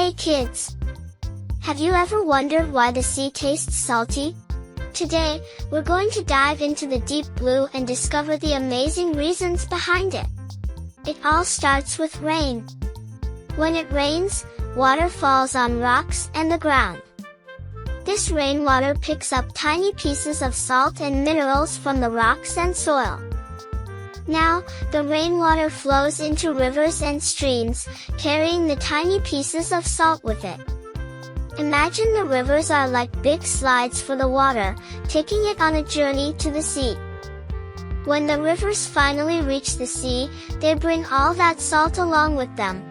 Hey kids! Have you ever wondered why the sea tastes salty? Today, we're going to dive into the deep blue and discover the amazing reasons behind it. It all starts with rain. When it rains, water falls on rocks and the ground. This rainwater picks up tiny pieces of salt and minerals from the rocks and soil. Now, the rainwater flows into rivers and streams, carrying the tiny pieces of salt with it. Imagine the rivers are like big slides for the water, taking it on a journey to the sea. When the rivers finally reach the sea, they bring all that salt along with them.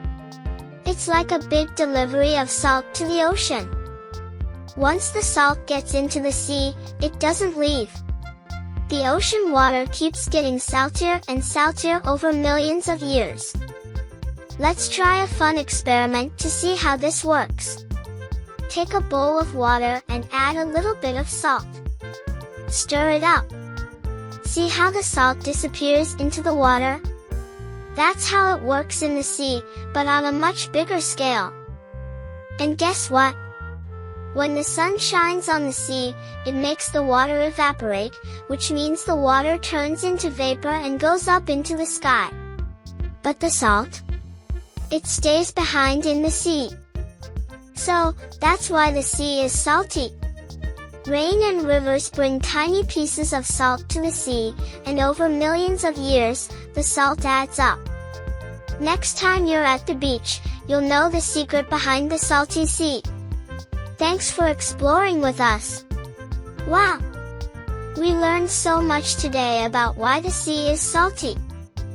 It's like a big delivery of salt to the ocean. Once the salt gets into the sea, it doesn't leave. The ocean water keeps getting saltier and saltier over millions of years. Let's try a fun experiment to see how this works. Take a bowl of water and add a little bit of salt. Stir it up. See how the salt disappears into the water? That's how it works in the sea, but on a much bigger scale. And guess what? When the sun shines on the sea, it makes the water evaporate, which means the water turns into vapor and goes up into the sky. But the salt? It stays behind in the sea. So, that's why the sea is salty. Rain and rivers bring tiny pieces of salt to the sea, and over millions of years, the salt adds up. Next time you're at the beach, you'll know the secret behind the salty sea. Thanks for exploring with us. Wow! We learned so much today about why the sea is salty.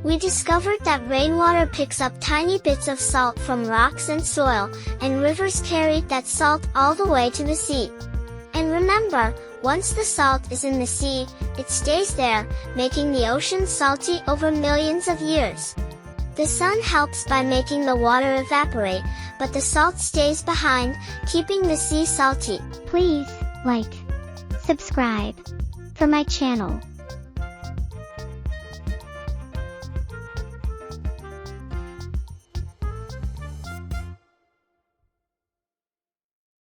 We discovered that rainwater picks up tiny bits of salt from rocks and soil, and rivers carry that salt all the way to the sea. And remember, once the salt is in the sea, it stays there, making the ocean salty over millions of years. The sun helps by making the water evaporate, but the salt stays behind, keeping the sea salty. Please, like, subscribe for my channel.